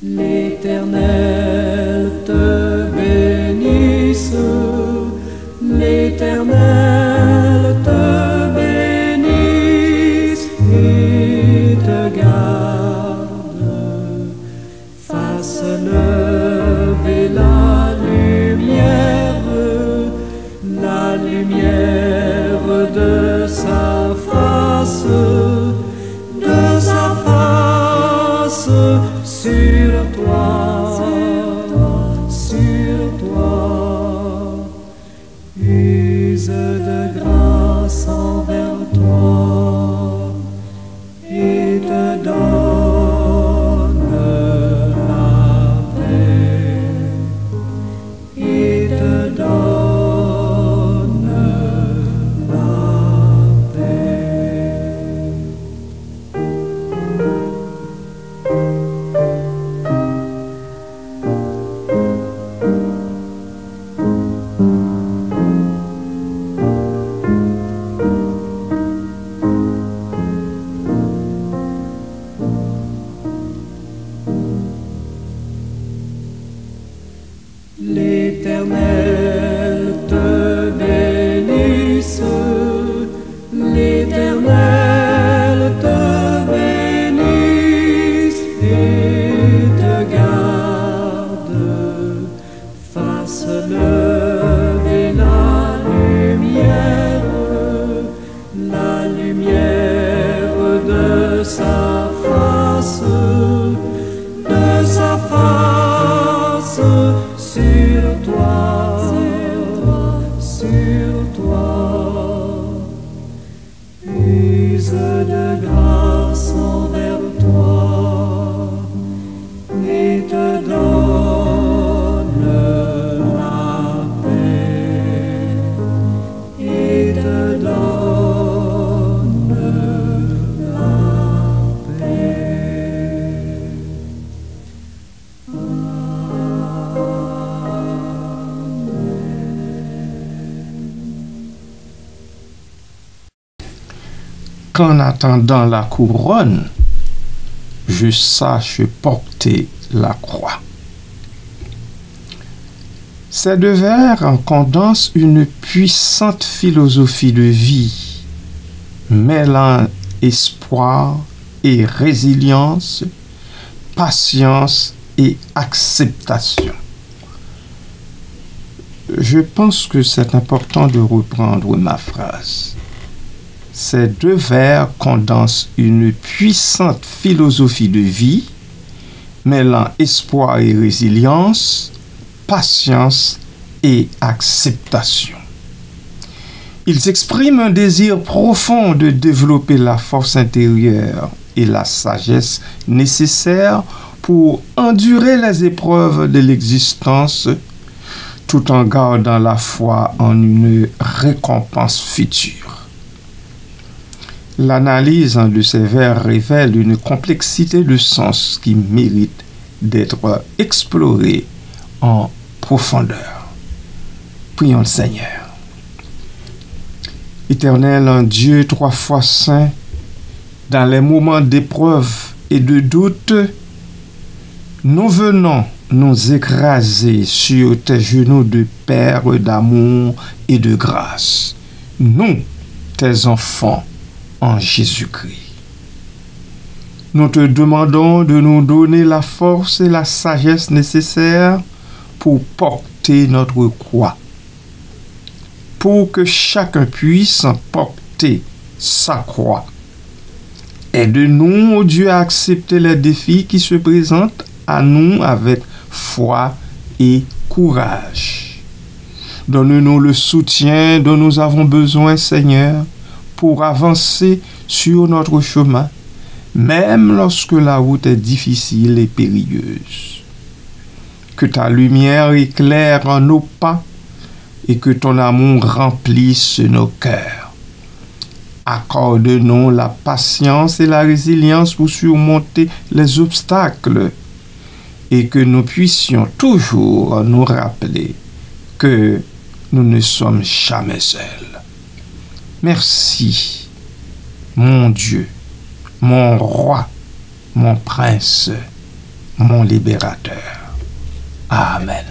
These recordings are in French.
L'Éternel te bénisse, l'Éternel te bénisse et te garde, fasse lever la lumière de sa face sur toi, use de grâce envers toi et te donne la paix, et te donne la paix. L'Éternel te bénisse, l'Éternel te bénisse et te garde, fasse lever la lumière de sa face sur toi, use de grâce envers toi et te donne la paix, et te donne la paix. Qu'en attendant la couronne, je sache porter la croix. Ces deux vers condensent une puissante philosophie de vie, mêlant espoir et résilience, patience et acceptation. Je pense que c'est important de reprendre ma phrase. Ces deux vers condensent une puissante philosophie de vie, mêlant espoir et résilience, patience et acceptation. Ils expriment un désir profond de développer la force intérieure et la sagesse nécessaires pour endurer les épreuves de l'existence, tout en gardant la foi en une récompense future. L'analyse de ces vers révèle une complexité de sens qui mérite d'être explorée en profondeur. Prions le Seigneur. Éternel Dieu, trois fois saint, dans les moments d'épreuve et de doute, nous venons nous écraser sur tes genoux de Père d'amour et de grâce. Nous, tes enfants, en Jésus-Christ. Nous te demandons de nous donner la force et la sagesse nécessaires pour porter notre croix, pour que chacun puisse porter sa croix. Aide-nous, ô Dieu, à accepter les défis qui se présentent à nous avec foi et courage. Donne-nous le soutien dont nous avons besoin, Seigneur, pour avancer sur notre chemin, même lorsque la route est difficile et périlleuse. Que ta lumière éclaire nos pas et que ton amour remplisse nos cœurs. Accorde-nous la patience et la résilience pour surmonter les obstacles et que nous puissions toujours nous rappeler que nous ne sommes jamais seuls. Merci, mon Dieu, mon roi, mon prince, mon libérateur. Amen.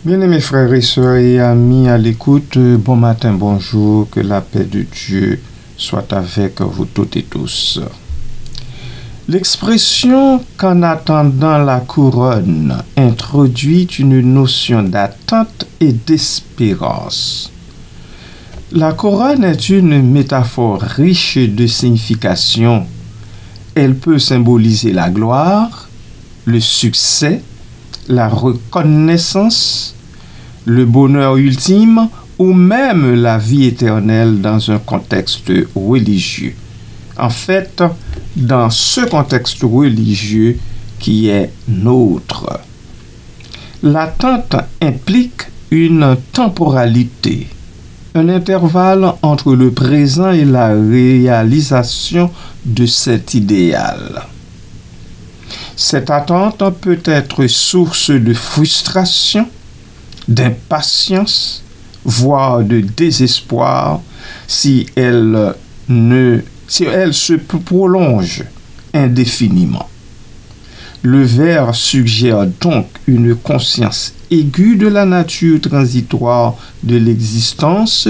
Bien-aimés frères et sœurs et amis à l'écoute, bon matin, bonjour, que la paix de Dieu soit avec vous toutes et tous. L'expression « qu'en attendant la couronne » introduit une notion d'attente et d'espérance. La couronne est une métaphore riche de signification. Elle peut symboliser la gloire, le succès, la reconnaissance, le bonheur ultime ou même la vie éternelle dans un contexte religieux. En fait, dans ce contexte religieux qui est nôtre. L'attente implique une temporalité, un intervalle entre le présent et la réalisation de cet idéal. Cette attente peut être source de frustration, d'impatience, voire de désespoir si elle se prolonge indéfiniment. Le vers suggère donc une conscience aiguë de la nature transitoire de l'existence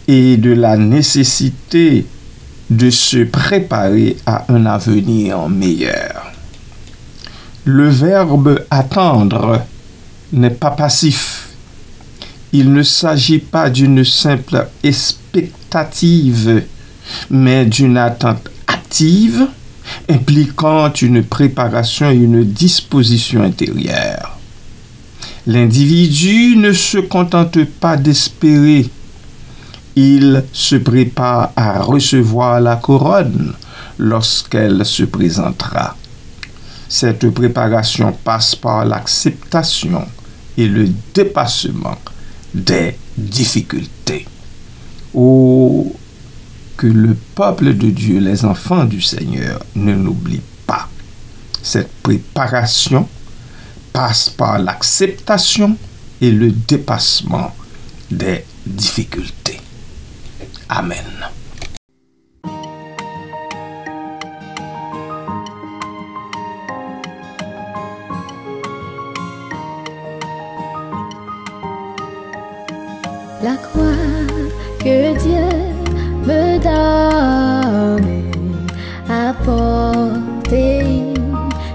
et de la nécessité de se préparer à un avenir meilleur. Le verbe attendre n'est pas passif. Il ne s'agit pas d'une simple expectative, mais d'une attente active impliquant une préparation et une disposition intérieure. L'individu ne se contente pas d'espérer, il se prépare à recevoir la couronne lorsqu'elle se présentera. Cette préparation passe par l'acceptation et le dépassement des difficultés. Oh, que le peuple de Dieu, les enfants du Seigneur, ne l'oublient pas. Cette préparation passe par l'acceptation et le dépassement des difficultés. Amen. La croix que Dieu me donne à porter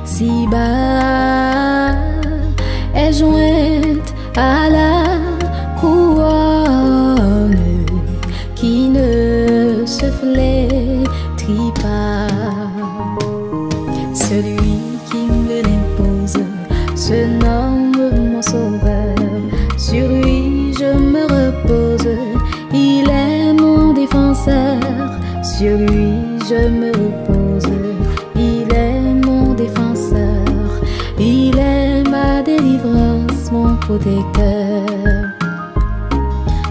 si bas est jointe à la couronne qui ne se flétrit pas. Celui qui me l'impose se nomme mon sauveur. Sur lui je me repose, il est mon défenseur. Sur lui je me repose, il est mon défenseur. Il est ma délivrance, mon protecteur.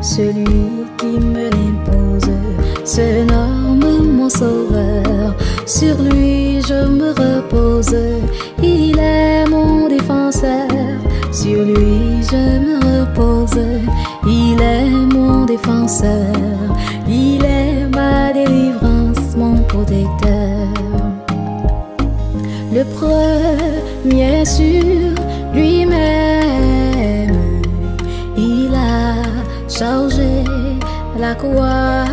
Celui qui me l'impose se nomme mon sauveur. Sur lui je me repose, il est mon défenseur. Sur lui je me repose, il est mon défenseur. Il est ma délivrance, mon protecteur. Le premier sur lui-même, il a chargé la croix.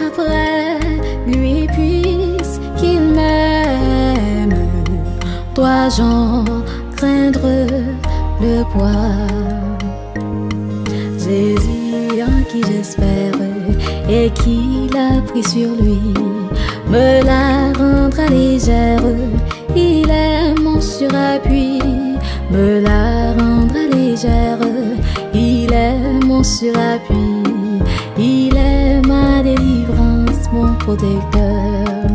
Après lui, puisqu'il m'aime, dois-je en craindre le poids? Jésus en qui j'espère et qui l'a pris sur lui me la rendra légère. Il est mon surappui, me la rendra légère. Il est mon surappui, il est ma délivrance, mon protecteur.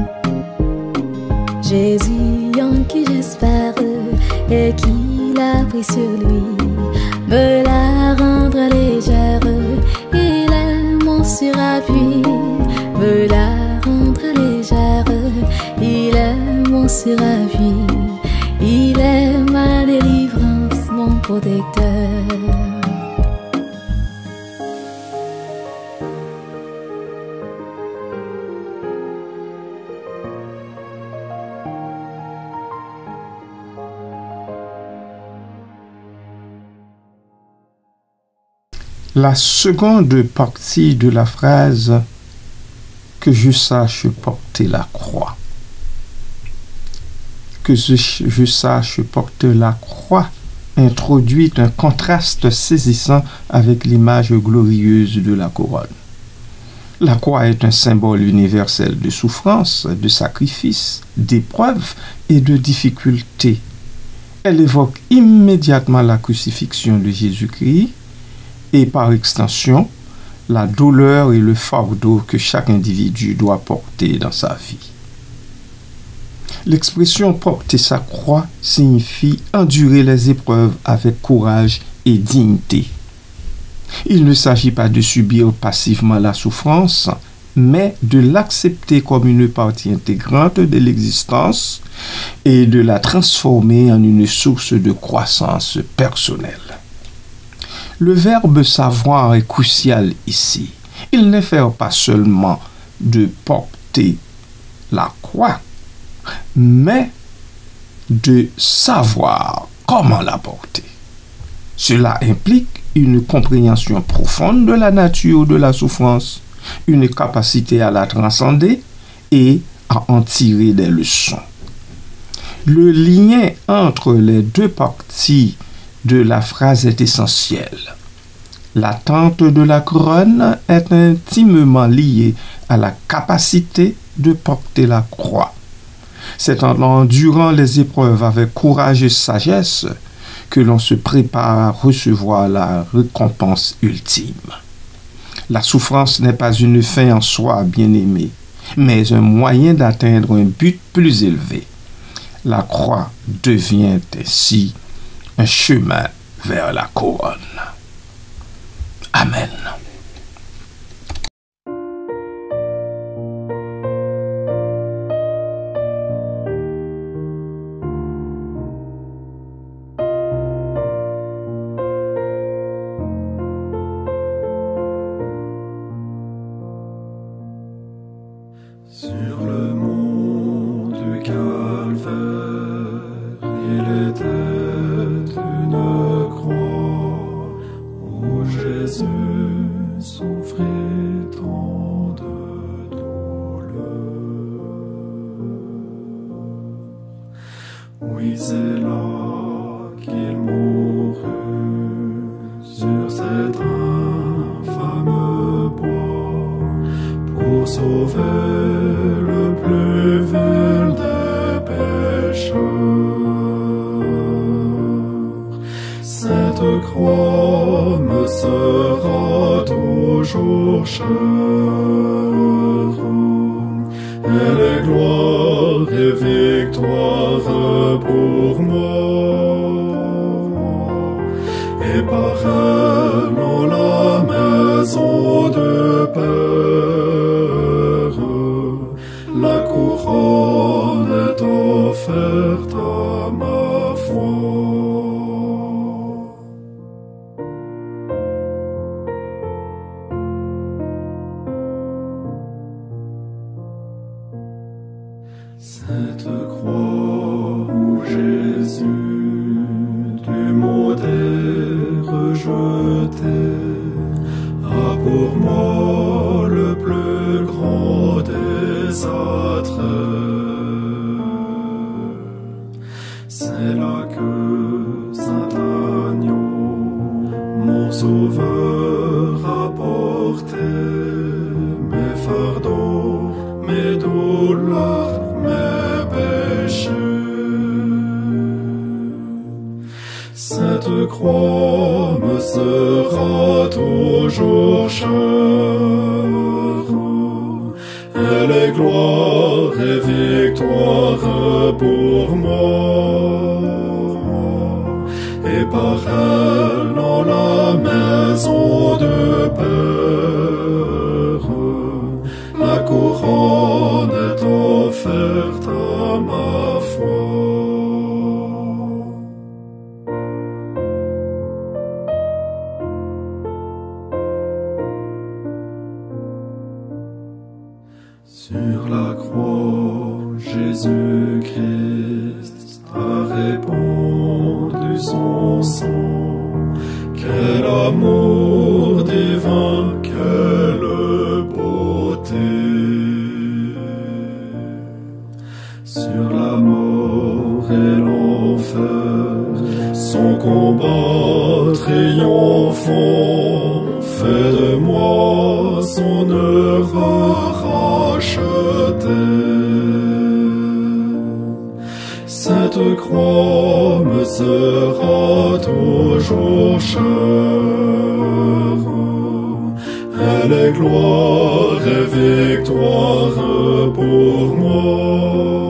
Jésus en qui j'espère et qui l'a pris sur lui me la rendra légère. Il est mon surappui, me la rendra légère. Il est mon surappui, il est ma délivrance, mon protecteur. La seconde partie de la phrase « que je sache porter la croix ». Que je sache porter la croix introduit un contraste saisissant avec l'image glorieuse de la couronne. La croix est un symbole universel de souffrance, de sacrifice, d'épreuve et de difficulté. Elle évoque immédiatement la crucifixion de Jésus-Christ et par extension, la douleur et le fardeau que chaque individu doit porter dans sa vie. L'expression « porter sa croix » signifie endurer les épreuves avec courage et dignité. Il ne s'agit pas de subir passivement la souffrance, mais de l'accepter comme une partie intégrante de l'existence et de la transformer en une source de croissance personnelle. Le verbe « savoir » est crucial ici. Il ne fait pas seulement de porter la croix, mais de savoir comment la porter. Cela implique une compréhension profonde de la nature de la souffrance, une capacité à la transcender et à en tirer des leçons. Le lien entre les deux parties de la phrase est essentiel. L'attente de la couronne est intimement liée à la capacité de porter la croix. C'est en endurant les épreuves avec courage et sagesse que l'on se prépare à recevoir la récompense ultime. La souffrance n'est pas une fin en soi, bien-aimé, mais un moyen d'atteindre un but plus élevé. La croix devient ainsi un chemin vers la couronne. Amen. Sur le mont du Calvaire, il était une croix où Jésus souffrit tant de douleur. Oui, c'est là qu'il mourut sur cet infâme bois pour sauver le plus vil des pécheurs. Cette croix me sera toujours chère. Elle est gloire et victoire pour moi. Et par elle en la maison de Père, la couronne est offerte à ma foi. Cette croix où Jésus du maudit rejeté a pour moi le plus grand des attraits. C'est là que Saint Agneau, mon sauveur, a porté mes fardeaux, mes douleurs, mes péchés. Cette croix me sera toujours chère. Elle est gloire et victoire pour moi. Et par elle en la maison de Père, la couronne est offerte à ma foi. Sur la croix, Jésus-Christ a répandu son sang. Quel amour divin, quelle beauté! Sur la mort et l'enfer, son combat triomphant fait de moi son heure Cette croix me sera toujours chère. Elle est gloire et victoire pour moi.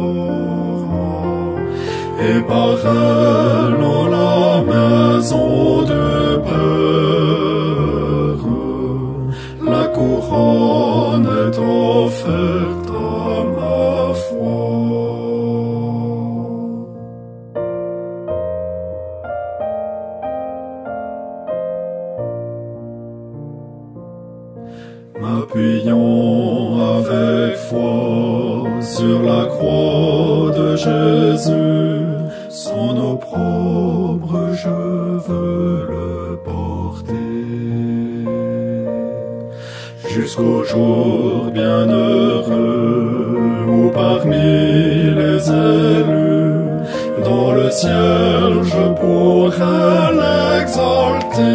Et par elle dans la maison de Père, la couronne est offerte à ma foi. M'appuyant avec foi sur la croix de Jésus, son opprobre je veux le porter. Jusqu'au jour bienheureux où parmi les élus, dans le ciel je pourrai l'exalter.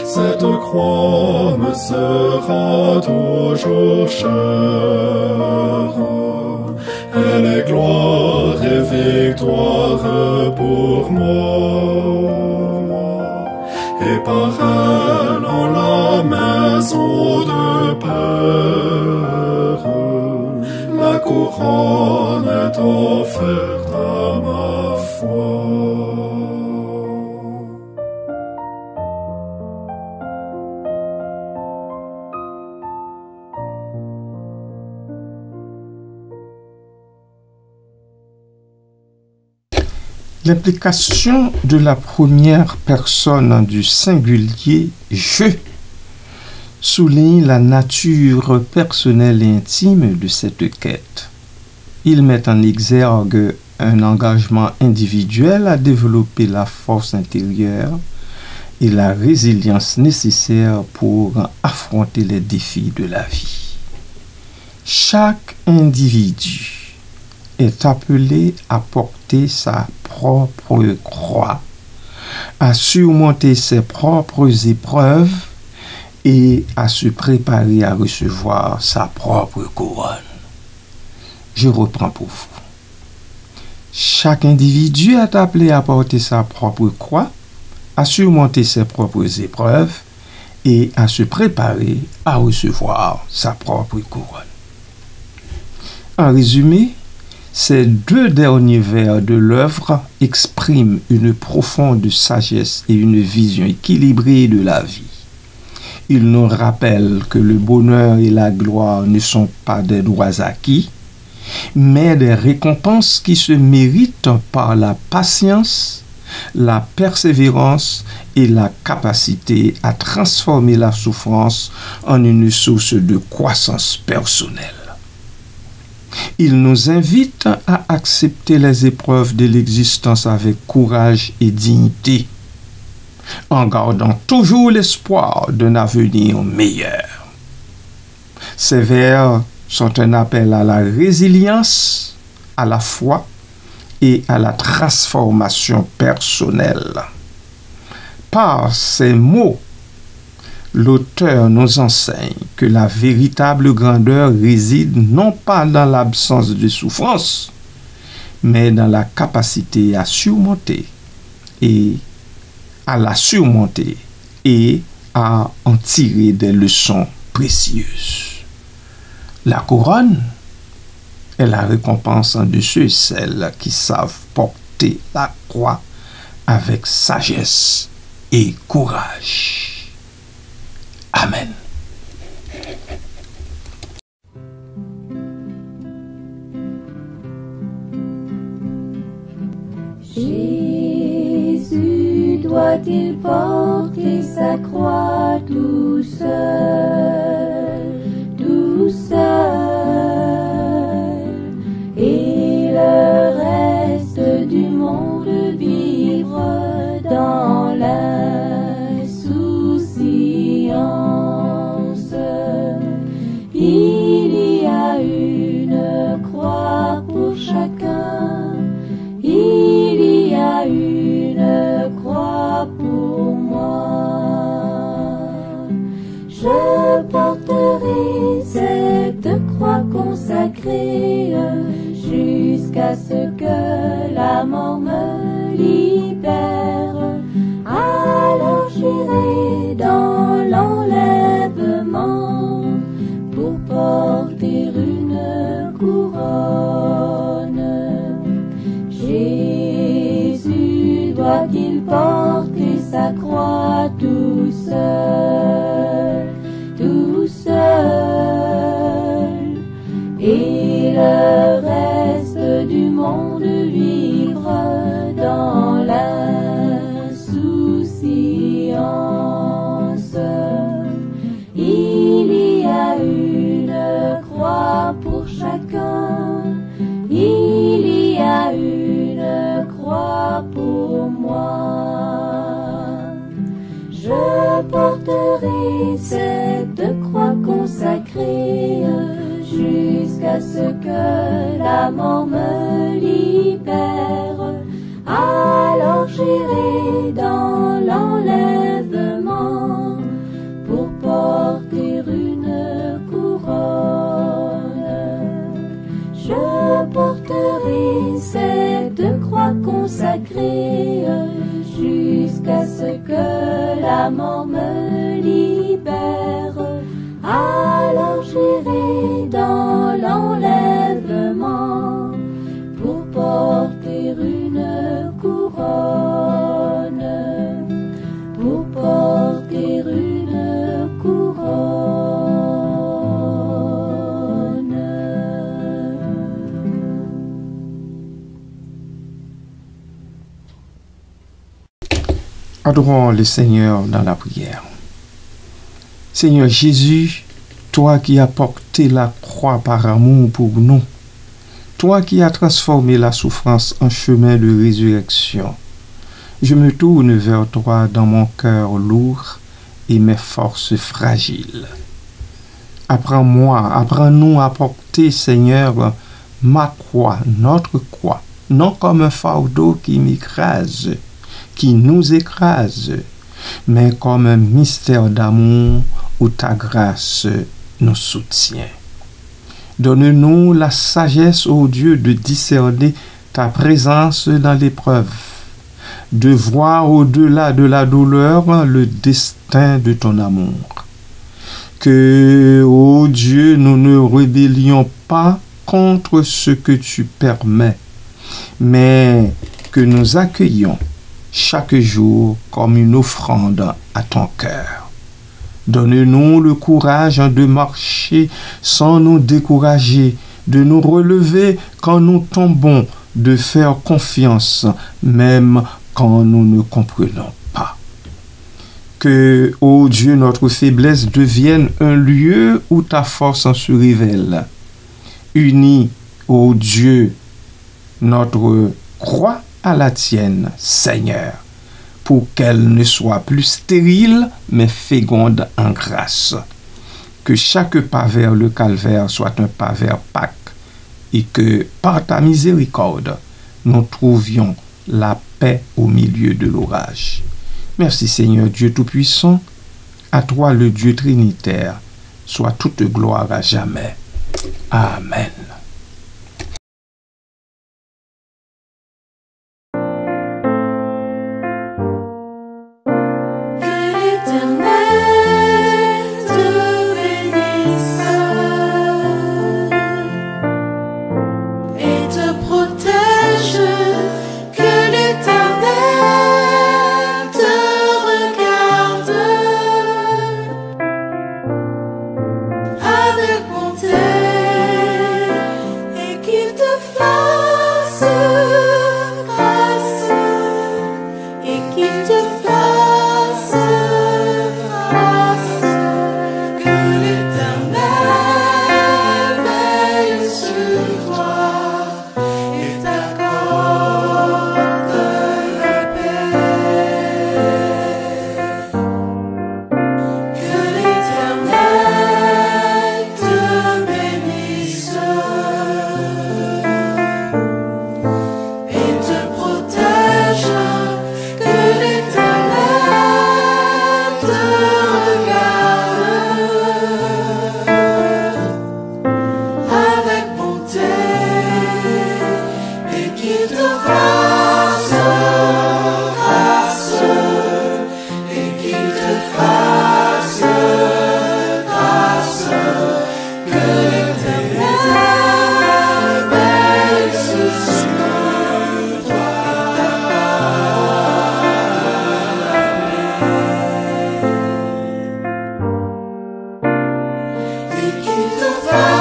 Cette croix me sera toujours chère. Elle est gloire et victoire pour moi. Et par elle en la maison de Père, la couronne est offerte à ma foi. L'implication de la première personne du singulier « je » souligne la nature personnelle et intime de cette quête. Il met en exergue un engagement individuel à développer la force intérieure et la résilience nécessaire pour affronter les défis de la vie. Chaque individu est appelé à porter sa propre croix, à surmonter ses propres épreuves et à se préparer à recevoir sa propre couronne. Je reprends pour vous. Chaque individu est appelé à porter sa propre croix, à surmonter ses propres épreuves et à se préparer à recevoir sa propre couronne. En résumé, ces deux derniers vers de l'œuvre expriment une profonde sagesse et une vision équilibrée de la vie. Ils nous rappellent que le bonheur et la gloire ne sont pas des droits acquis, mais des récompenses qui se méritent par la patience, la persévérance et la capacité à transformer la souffrance en une source de croissance personnelle. Il nous invite à accepter les épreuves de l'existence avec courage et dignité, en gardant toujours l'espoir d'un avenir meilleur. Ces vers sont un appel à la résilience, à la foi et à la transformation personnelle. Par ces mots, l'auteur nous enseigne que la véritable grandeur réside non pas dans l'absence de souffrance, mais dans la capacité à surmonter et à la surmonter et à en tirer des leçons précieuses. La couronne est la récompense de ceux et celles qui savent porter la croix avec sagesse et courage. Amen. Jésus doit-il porter sa croix tout seul, et le reste du monde vivre dans l'insouciance? Il y a une croix pour chacun, il y a une croix pour moi. Je porterai cette croix consacrée jusqu'à ce consacré jusqu'à ce que la mort me libère. Alors j'irai dans l'enlèvement pour porter une couronne. Je porterai cette croix consacrée jusqu'à ce que la mort me libère. Alors j'irai dans l'enlèvement pour porter une couronne, pour porter une couronne. Adorons le Seigneur dans la prière. Seigneur Jésus, toi qui as porté la croix par amour pour nous, toi qui as transformé la souffrance en chemin de résurrection, je me tourne vers toi dans mon cœur lourd et mes forces fragiles. Apprends-nous à porter, Seigneur, ma croix, notre croix, non comme un fardeau qui m'écrase, qui nous écrase, mais comme un mystère d'amour où ta grâce nous soutient. Donne-nous la sagesse, ô Dieu, de discerner ta présence dans l'épreuve, de voir au-delà de la douleur le destin de ton amour. Que, ô Dieu, nous ne rébellions pas contre ce que tu permets, mais que nous accueillions chaque jour comme une offrande à ton cœur. Donne-nous le courage de marcher sans nous décourager, de nous relever quand nous tombons, de faire confiance même quand nous ne comprenons pas. Que, ô Dieu, notre faiblesse devienne un lieu où ta force se révèle. Unis, ô Dieu, notre croix à la tienne, Seigneur, pour qu'elle ne soit plus stérile, mais féconde en grâce. Que chaque pas vers le calvaire soit un pas vers Pâques, et que, par ta miséricorde, nous trouvions la paix au milieu de l'orage. Merci Seigneur Dieu Tout-Puissant, à toi le Dieu Trinitaire, soit toute gloire à jamais. Amen. Qu'il te fasse